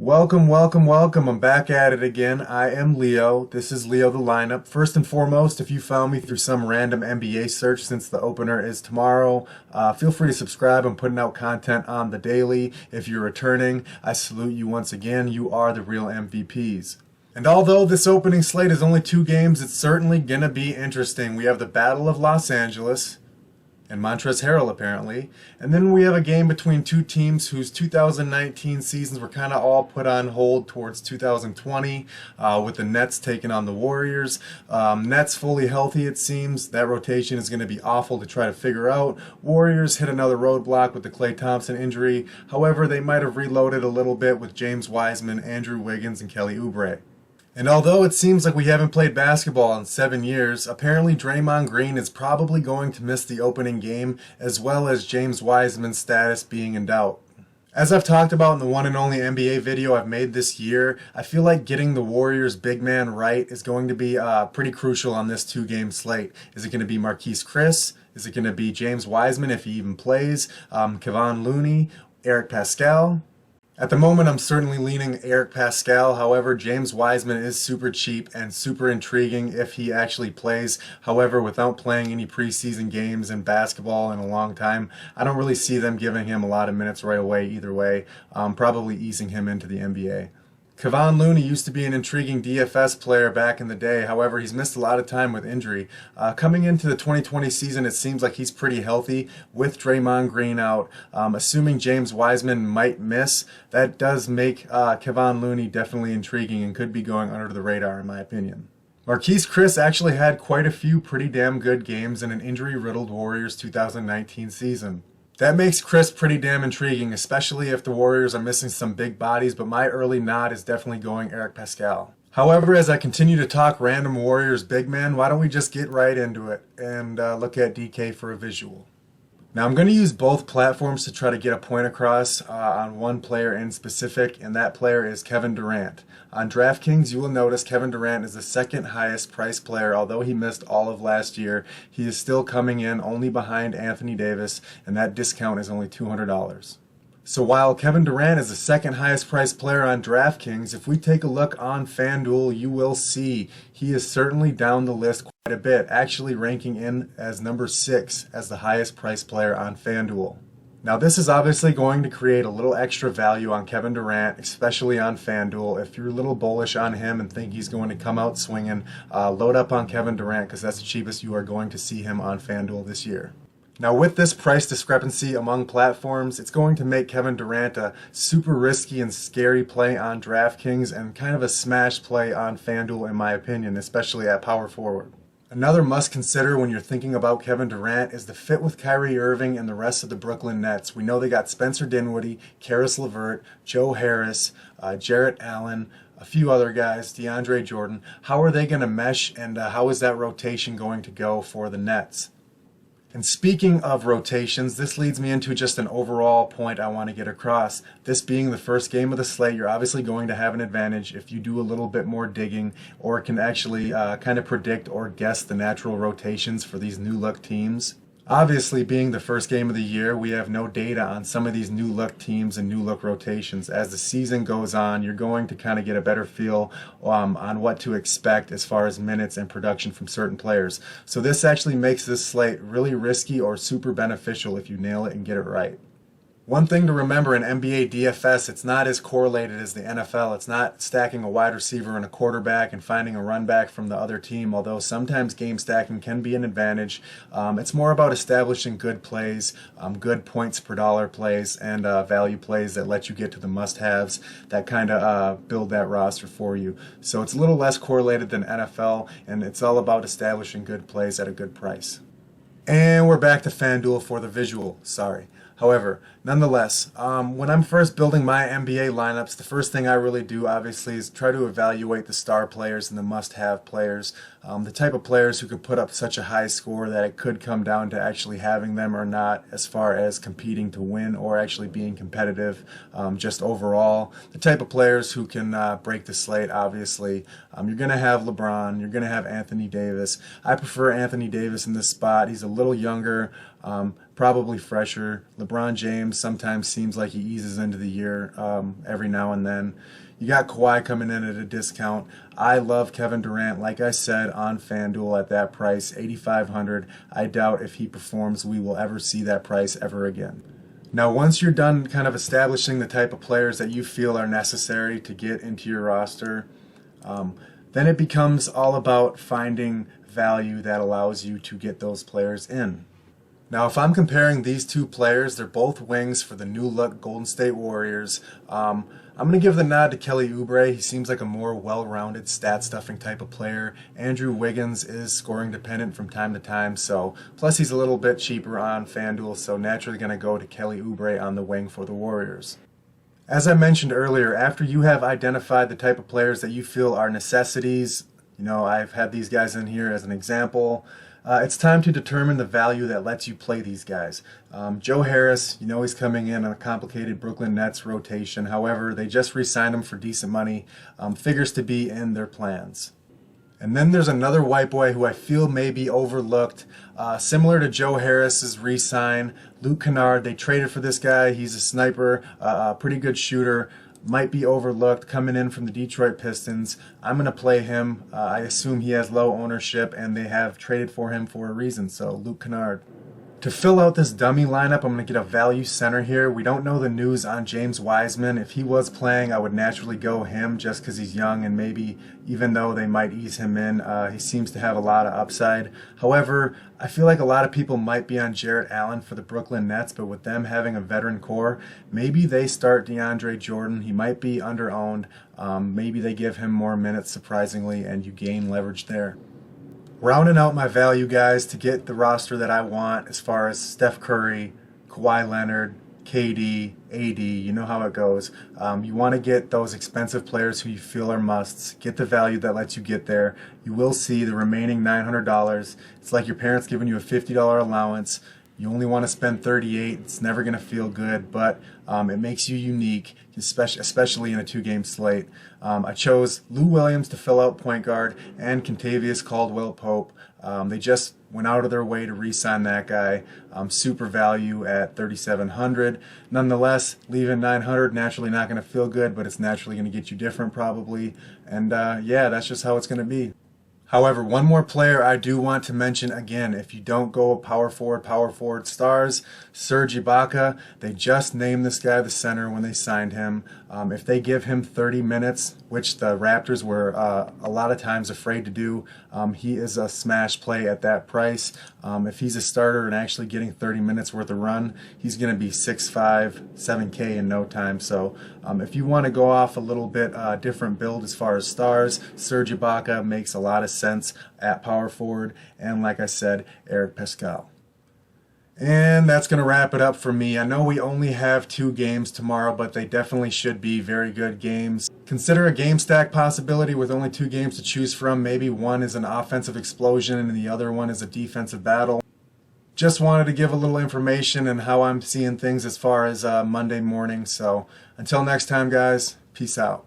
Welcome, welcome, welcome. I'm back at it again. I am Leo. This is Leo the Lineup. First and foremost, if you found me through some random NBA search since the opener is tomorrow, feel free to subscribe. I'm putting out content on the daily. If you're returning, I salute you once again. You are the real MVPs. And although this opening slate is only 2 games, it's certainly going to be interesting. We have the Battle of Los Angeles and Montrezl Harrell, apparently. And then we have a game between 2 teams whose 2019 seasons were kind of all put on hold towards 2020, with the Nets taking on the Warriors. Nets fully healthy, it seems. That rotation is going to be awful to try to figure out. Warriors hit another roadblock with the Klay Thompson injury. However, they might have reloaded a little bit with James Wiseman, Andrew Wiggins, and Kelly Oubre. And although it seems like we haven't played basketball in 7 years, apparently Draymond Green is probably going to miss the opening game, as well as James Wiseman's status being in doubt. As I've talked about in the one and only NBA video I've made this year, I feel like getting the Warriors' big man right is going to be pretty crucial on this 2-game slate. Is it going to be Marquise Chris? Is it going to be James Wiseman if he even plays? Kavon Looney? Eric Pascal? At the moment, I'm certainly leaning Eric Pascal. However, James Wiseman is super cheap and super intriguing if he actually plays. However, without playing any preseason games in basketball in a long time, I don't really see them giving him a lot of minutes right away either way, probably easing him into the NBA. Kavon Looney used to be an intriguing DFS player back in the day. However, he's missed a lot of time with injury. Coming into the 2020 season, it seems like he's pretty healthy with Draymond Green out. Assuming James Wiseman might miss, that does make Kavon Looney definitely intriguing and could be going under the radar in my opinion. Marquise Chris actually had quite a few pretty damn good games in an injury-riddled Warriors 2019 season. That makes Chris pretty damn intriguing, especially if the Warriors are missing some big bodies, but my early nod is definitely going Eric Pascal. However, as I continue to talk random Warriors big man, why don't we just get right into it and look at DK for a visual. Now I'm going to use both platforms to try to get a point across on one player in specific, and that player is Kevin Durant. On Draftkings, you will notice Kevin Durant is the second highest priced player. Although he missed all of last year, he is still coming in only behind Anthony Davis, and that discount is only $200. So while Kevin Durant is the second highest priced player on DraftKings, if we take a look on FanDuel, you will see he is certainly down the list quite a bit, actually ranking in as number 6 as the highest priced player on FanDuel. Now this is obviously going to create a little extra value on Kevin Durant, especially on FanDuel. If you're a little bullish on him and think he's going to come out swinging, load up on Kevin Durant because that's the cheapest you are going to see him on FanDuel this year. Now with this price discrepancy among platforms, it's going to make Kevin Durant a super risky and scary play on DraftKings and kind of a smash play on FanDuel in my opinion, especially at power forward. Another must consider when you're thinking about Kevin Durant is the fit with Kyrie Irving and the rest of the Brooklyn Nets. We know they got Spencer Dinwiddie, Karis LeVert, Joe Harris, Jarrett Allen, a few other guys, DeAndre Jordan. How are they going to mesh, and how is that rotation going to go for the Nets? And speaking of rotations, this leads me into just an overall point I want to get across. This being the first game of the slate, you're obviously going to have an advantage if you do a little bit more digging or can actually kind of predict or guess the natural rotations for these new look teams. Obviously, being the first game of the year, we have no data on some of these new look teams and new look rotations. As the season goes on, you're going to kind of get a better feel on what to expect as far as minutes and production from certain players. So this actually makes this slate really risky or super beneficial if you nail it and get it right. One thing to remember in NBA DFS, it's not as correlated as the NFL. It's not stacking a wide receiver and a quarterback and finding a run back from the other team, although sometimes game stacking can be an advantage. It's more about establishing good plays, good points per dollar plays, and value plays that let you get to the must-haves that kind of build that roster for you. So it's a little less correlated than NFL, and it's all about establishing good plays at a good price. And we're back to FanDuel for the visual, sorry. However, nonetheless, when I'm first building my NBA lineups, the first thing I really do, obviously, is try to evaluate the star players and the must-have players, the type of players who could put up such a high score that it could come down to actually having them or not as far as competing to win or actually being competitive, just overall. The type of players who can break the slate, obviously. You're going to have LeBron, you're going to have Anthony Davis. I prefer Anthony Davis in this spot. He's a little younger, Probably fresher. LeBron James sometimes seems like he eases into the year every now and then. You got Kawhi coming in at a discount. I love Kevin Durant, like I said, on FanDuel at that price, $8,500. I doubt if he performs, we will ever see that price ever again. Now, once you're done kind of establishing the type of players that you feel are necessary to get into your roster, then it becomes all about finding value that allows you to get those players in. Now, if I'm comparing these two players, they're both wings for the new look Golden State Warriors. I'm going to give the nod to Kelly Oubre. He seems like a more well-rounded, stat-stuffing type of player. Andrew Wiggins is scoring dependent from time to time, so plus he's a little bit cheaper on FanDuel, so naturally going to go to Kelly Oubre on the wing for the Warriors. As I mentioned earlier, after you have identified the type of players that you feel are necessities, I've had these guys in here as an example, it's time to determine the value that lets you play these guys. Joe Harris, he's coming in on a complicated Brooklyn Nets rotation. However, they just re-signed him for decent money. Figures to be in their plans. And then there's another white boy who I feel may be overlooked. Similar to Joe Harris's re-sign, Luke Canard. They traded for this guy. He's a sniper, a pretty good shooter. Might be overlooked, coming in from the Detroit Pistons. I'm going to play him. I assume he has low ownership, and they have traded for him for a reason, so Luke Canard. To fill out this dummy lineup, I'm going to get a value center here. We don't know the news on James Wiseman. If he was playing, I would naturally go him just because he's young, and maybe even though they might ease him in, he seems to have a lot of upside. However, I feel like a lot of people might be on Jarrett Allen for the Brooklyn Nets, but with them having a veteran core, maybe they start DeAndre Jordan. He might be under-owned. Maybe they give him more minutes, surprisingly, and you gain leverage there. Rounding out my value, guys, to get the roster that I want as far as Steph Curry, Kawhi Leonard, KD, AD, you know how it goes. You want to get those expensive players who you feel are musts. Get the value that lets you get there. You will see the remaining $900. It's like your parents giving you a $50 allowance. You only want to spend $38. It's never going to feel good, but it makes you unique, especially in a two-game slate. I chose Lou Williams to fill out point guard and Kentavious Caldwell-Pope. They just went out of their way to re-sign that guy. Super value at $3,700. Nonetheless, leaving $900, naturally not going to feel good, but it's naturally going to get you different probably. And yeah, that's just how it's going to be. However, one more player I do want to mention again, if you don't go power forward stars, Serge Ibaka. They just named this guy the center when they signed him. If they give him 30 minutes, which the Raptors were a lot of times afraid to do, he is a smash play at that price. If he's a starter and actually getting 30 minutes worth of run, he's going to be 6'5", 7K in no time. So if you want to go off a little bit different build as far as stars, Serge Ibaka makes a lot of sense at power forward, and like I said, Eric Pascal. And that's going to wrap it up for me. I know we only have 2 games tomorrow, but they definitely should be very good games. Consider a game stack possibility with only 2 games to choose from. Maybe one is an offensive explosion and the other one is a defensive battle. Just wanted to give a little information and how I'm seeing things as far as Monday morning. So until next time, guys, peace out.